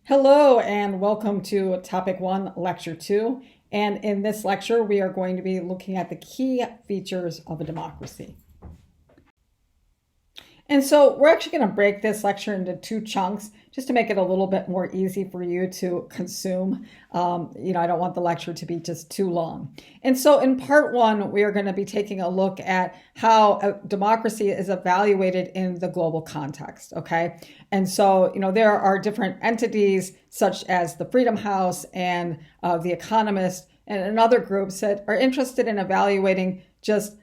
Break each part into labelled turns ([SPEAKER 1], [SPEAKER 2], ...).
[SPEAKER 1] Hello and welcome to Topic 1, Lecture 2. And in this lecture, we are going to be looking at the key features of a democracy. And so we're actually going to break this lecture into two chunks just to make it a little bit more easy for you to consume. I don't want the lecture to be just too long. And so in part one, we are going to be taking a look at how a democracy is evaluated in the global context, okay? And so, there are different entities such as the Freedom House and The Economist and other groups that are interested in evaluating just,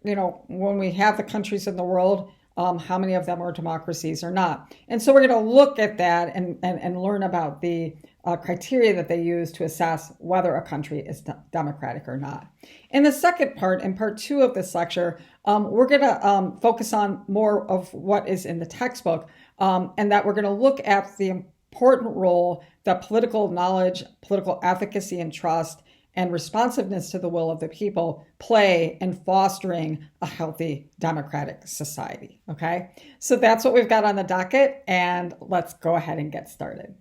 [SPEAKER 1] when we have the countries in the world, how many of them are democracies or not. And so we're going to look at that and learn about the criteria that they use to assess whether a country is democratic or not. In the second part, in part two of this lecture, we're going to focus on more of what is in the textbook, and that we're going to look at the important role that political knowledge, political efficacy and trust, and responsiveness to the will of the people play in fostering a healthy democratic society, okay? So that's what we've got on the docket, and let's go ahead and get started.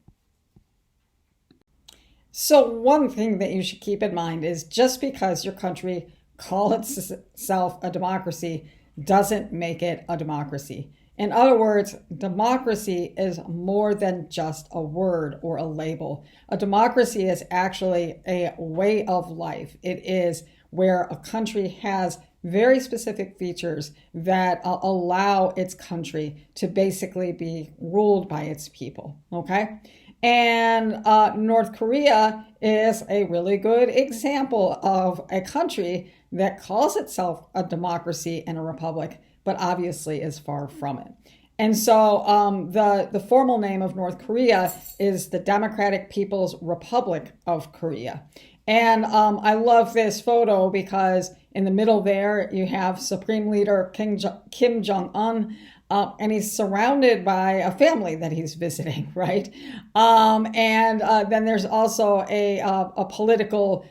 [SPEAKER 1] So one thing that you should keep in mind is just because your country calls itself a democracy doesn't make it a democracy. In other words, democracy is more than just a word or a label. A democracy is actually a way of life. It is where a country has very specific features that allow its country to basically be ruled by its people, okay? And North Korea is a really good example of a country that calls itself a democracy and a republic, but obviously is far from it. And so the formal name of North Korea is the Democratic People's Republic of Korea. And I love this photo because in the middle there you have Supreme Leader Kim Jong-un, and he's surrounded by a family that he's visiting, right? And then there's also a political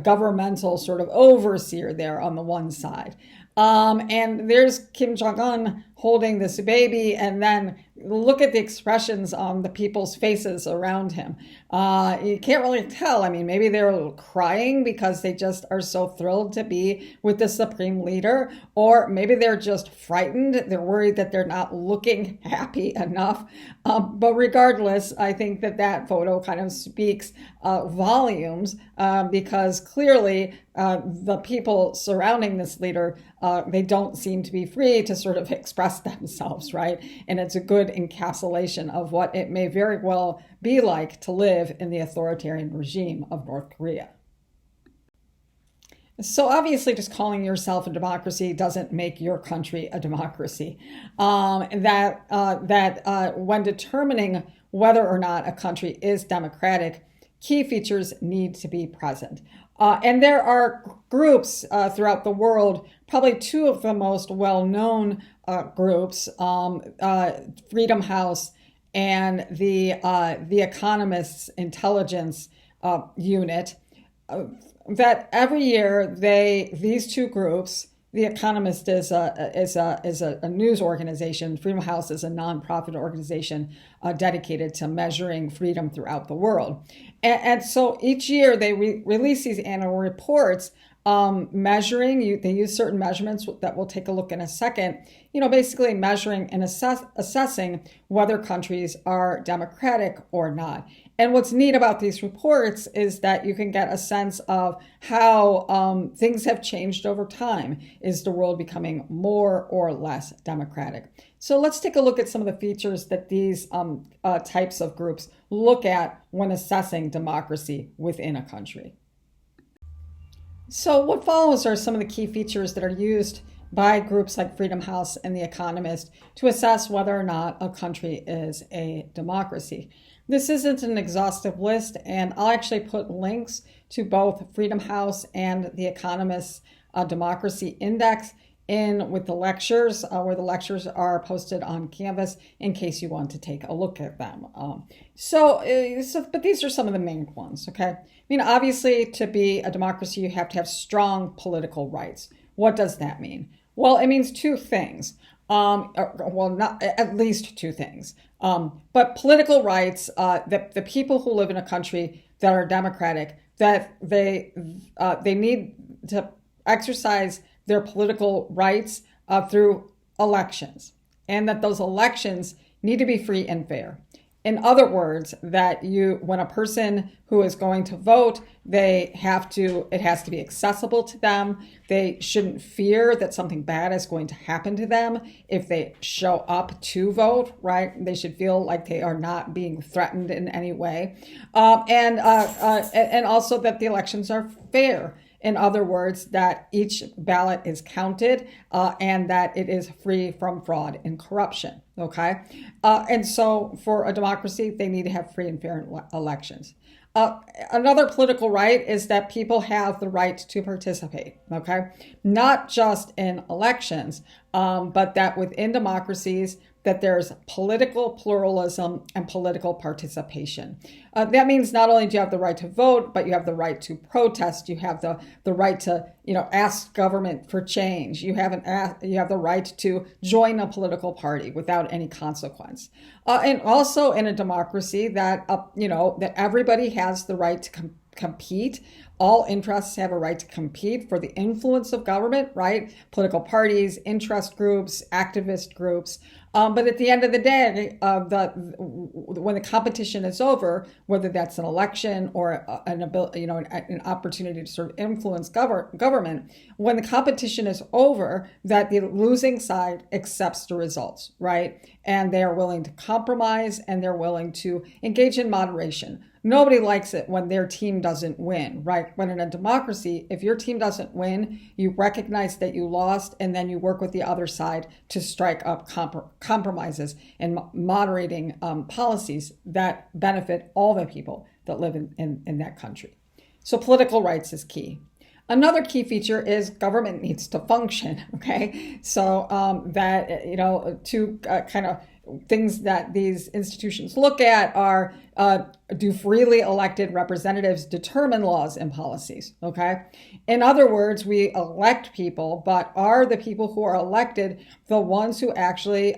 [SPEAKER 1] governmental sort of overseer there on the one side. And there's Kim Jong-un holding this baby, and then look at the expressions on the people's faces around him. You can't really tell. I mean, maybe they're crying because they just are so thrilled to be with the supreme leader, or maybe they're just frightened. They're worried that they're not looking happy enough. But regardless, I think that photo kind of speaks volumes because clearly the people surrounding this leader, they don't seem to be free to sort of express themselves, right? And it's a good encapsulation of what it may very well be like to live in the authoritarian regime of North Korea. So obviously just calling yourself a democracy doesn't make your country a democracy. When determining whether or not a country is democratic, key features need to be present. And there are groups throughout the world, probably two of the most well-known groups, Freedom House and the Economist's intelligence unit, that every year these two groups, The Economist is a news organization. Freedom House is a nonprofit organization dedicated to measuring freedom throughout the world. And so each year they release these annual reports measuring. They use certain measurements that we'll take a look in a second. Basically measuring and assessing whether countries are democratic or not. And what's neat about these reports is that you can get a sense of how things have changed over time. Is the world becoming more or less democratic? So let's take a look at some of the features that these types of groups look at when assessing democracy within a country. So what follows are some of the key features that are used by groups like Freedom House and The Economist to assess whether or not a country is a democracy. This isn't an exhaustive list, and I'll actually put links to both Freedom House and The Economist's Democracy Index in with the lectures, where the lectures are posted on Canvas in case you want to take a look at them. But these are some of the main ones, okay? Obviously, to be a democracy, you have to have strong political rights. What does that mean? Well, it means two things. well, not at least two things. But political rights, the people who live in a country that are democratic, that they need to exercise their political rights through elections, and that those elections need to be free and fair. In other words, that when a person who is going to vote, it has to be accessible to them. They shouldn't fear that something bad is going to happen to them if they show up to vote, right? They should feel like they are not being threatened in any way. And also that the elections are fair. In other words, that each ballot is counted and that it is free from fraud and corruption. Okay. And so for a democracy, they need to have free and fair elections. Another political right is that people have the right to participate, okay? Not just in elections, but that within democracies, that there's political pluralism and political participation. That means not only do you have the right to vote, but you have the right to protest. You have the right to, ask government for change. You have the right to join a political party without any consequence. And also in a democracy that, that everybody has the right to compete. All interests have a right to compete for the influence of government, right? Political parties, interest groups, activist groups. But at the end of the day, when the competition is over, whether that's an election or an opportunity to sort of influence government, when the competition is over, that the losing side accepts the results, right? And they are willing to compromise and they're willing to engage in moderation. Nobody likes it when their team doesn't win, right? When in a democracy, if your team doesn't win, you recognize that you lost and then you work with the other side to strike up compromises and moderating policies that benefit all the people that live in that country. So political rights is key. Another key feature is government needs to function, okay? So two kind of things that these institutions look at are, do freely elected representatives determine laws and policies, okay? In other words, we elect people, but are the people who are elected the ones who actually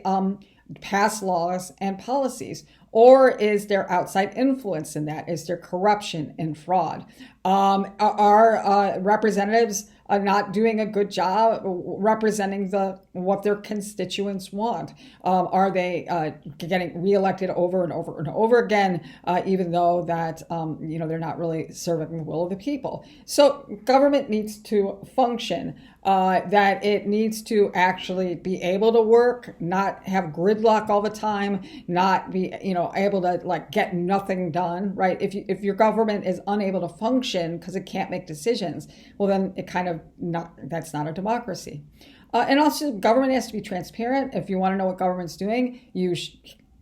[SPEAKER 1] pass laws and policies? Or is there outside influence in that? Is there corruption and fraud? Are representatives not doing a good job representing what their constituents want? Are they getting reelected over and over and over again, even though that they're not really serving the will of the people? So government needs to function. That it needs to actually be able to work, not have gridlock all the time, not be able to get nothing done, right? If your government is unable to function because it can't make decisions, well then that's not a democracy. And also government has to be transparent. If you want to know what government's doing,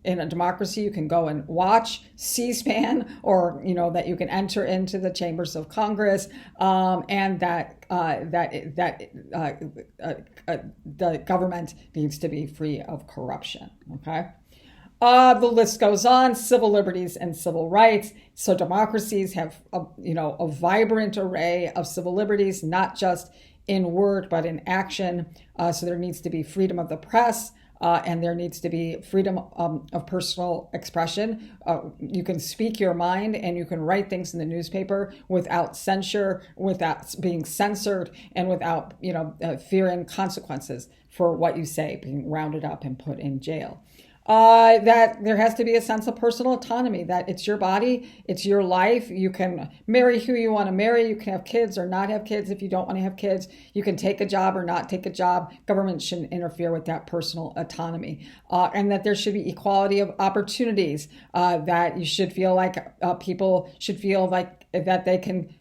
[SPEAKER 1] in a democracy, you can go and watch C-SPAN, or that you can enter into the chambers of Congress, and that the government needs to be free of corruption. Okay. The list goes on. Civil liberties and civil rights. So democracies have a vibrant array of civil liberties, not just in word but in action. So there needs to be freedom of the press. And there needs to be freedom of personal expression. You can speak your mind and you can write things in the newspaper without censure, without being censored, and without fearing consequences for what you say, being rounded up and put in jail. That there has to be a sense of personal autonomy, that it's your body, it's your life. You can marry who you want to marry. You can have kids or not have kids if you don't want to have kids. You can take a job or not take a job. Government shouldn't interfere with that personal autonomy. And that there should be equality of opportunities, that you should feel like people should feel like that they can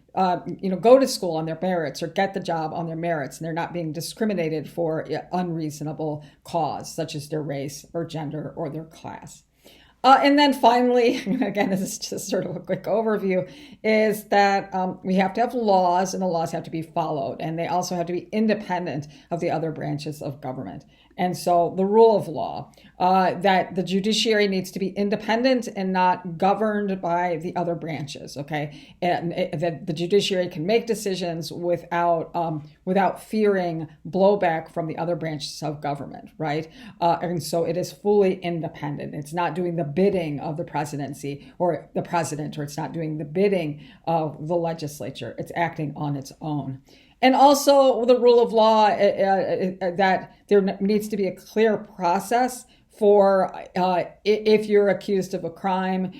[SPEAKER 1] go to school on their merits or get the job on their merits, and they're not being discriminated for unreasonable cause, such as their race or gender or their class. And then finally, again, this is just sort of a quick overview, is that we have to have laws, and the laws have to be followed, and they also have to be independent of the other branches of government. And so the rule of law, that the judiciary needs to be independent and not governed by the other branches, okay? And that the judiciary can make decisions without fearing blowback from the other branches of government, right? And so it is fully independent. It's not doing the bidding of the presidency or the president, or it's not doing the bidding of the legislature. It's acting on its own. And also the rule of law, that there needs to be a clear process for if you're accused of a crime.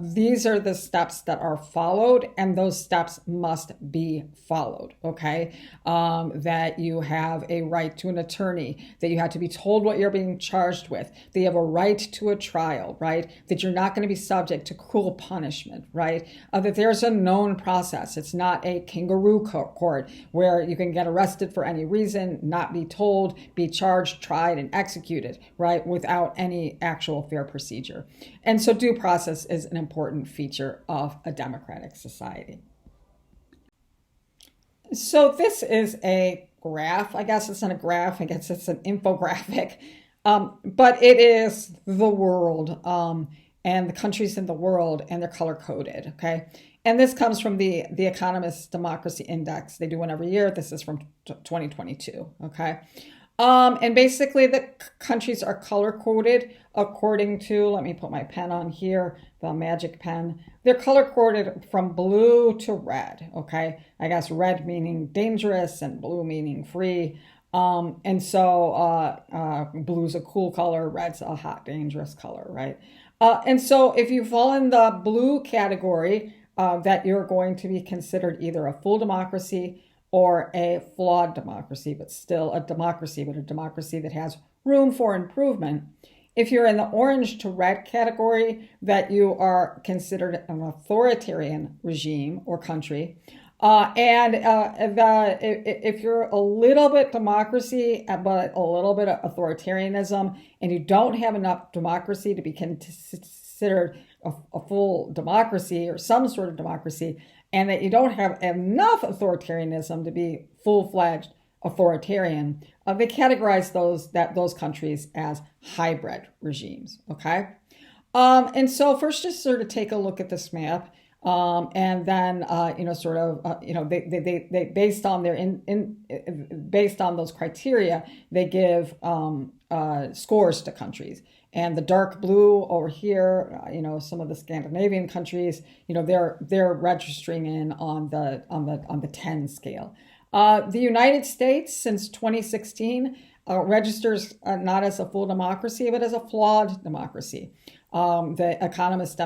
[SPEAKER 1] These are the steps that are followed, and those steps must be followed, okay? That you have a right to an attorney, that you have to be told what you're being charged with, that you have a right to a trial, right? That you're not going to be subject to cruel punishment, right? That there's a known process. It's not a kangaroo court where you can get arrested for any reason, not be told, be charged, tried, and executed, right? Without any actual fair procedure. And so due process is an important feature of a democratic society. So this is a graph. I guess it's not a graph. I guess it's an infographic. But it is the world, and the countries in the world, and they're color coded, okay? And this comes from the Economist Democracy Index. They do one every year. This is from 2022, okay? And basically the countries are color coded according to, let me put my pen on here, the magic pen. They're color coded from blue to red, okay? I guess red meaning dangerous and blue meaning free. And so blue's a cool color, red's a hot, dangerous color, right? And so if you fall in the blue category, that you're going to be considered either a full democracy or a flawed democracy, but still a democracy, but a democracy that has room for improvement. If you're in the orange to red category, that you are considered an authoritarian regime or country. If you're a little bit democracy, but a little bit of authoritarianism, and you don't have enough democracy to be considered a full democracy or some sort of democracy, and that you don't have enough authoritarianism to be full-fledged authoritarian, they categorize those countries as hybrid regimes, okay? And so first just sort of take a look at this map, and then, they based on their based on those criteria, they give scores to countries. And the dark blue over here, some of the Scandinavian countries, they're registering in on the 10 scale. The United States, since 2016, registers not as a full democracy, but as a flawed democracy. The Economist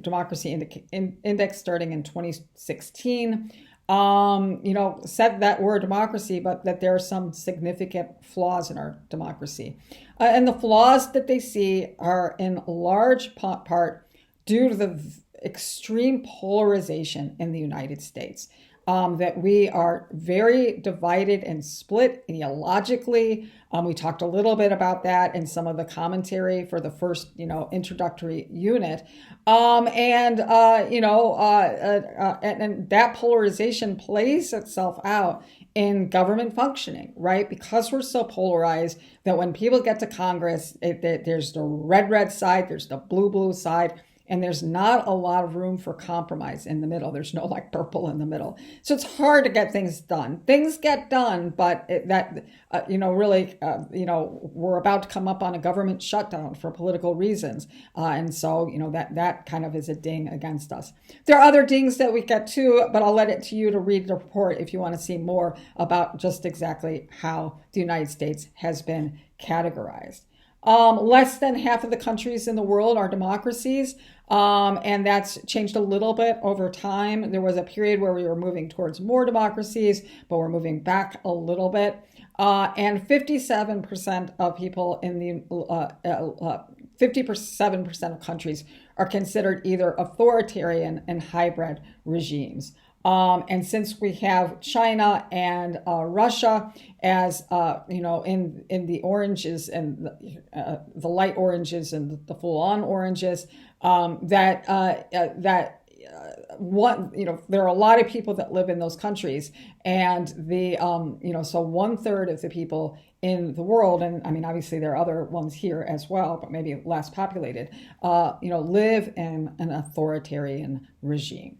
[SPEAKER 1] Democracy Index, starting in 2016, said that we're a democracy, but that there are some significant flaws in our democracy. And the flaws that they see are in large part due to the extreme polarization in the United States. That we are very divided and split ideologically. We talked a little bit about that in some of the commentary for the first, introductory unit. And that polarization plays itself out in government functioning, right? Because we're so polarized that when people get to Congress, there's the red side, there's the blue side, and there's not a lot of room for compromise in the middle. There's no purple in the middle. So it's hard to get things done. Things get done, but we're about to come up on a government shutdown for political reasons. And so, that kind of is a ding against us. There are other dings that we get to, but I'll let it to you to read the report if you want to see more about just exactly how the United States has been categorized. Less than half of the countries in the world are democracies, and that's changed a little bit over time. There was a period where we were moving towards more democracies, but we're moving back a little bit. And 57% of people in the 57% of countries are considered either authoritarian and hybrid regimes. And since we have China and Russia as in the oranges and the light oranges and the full-on oranges, that what, there are a lot of people that live in those countries, and so 1/3 of the people in the world, and I mean, obviously there are other ones here as well, but maybe less populated, live in an authoritarian regime.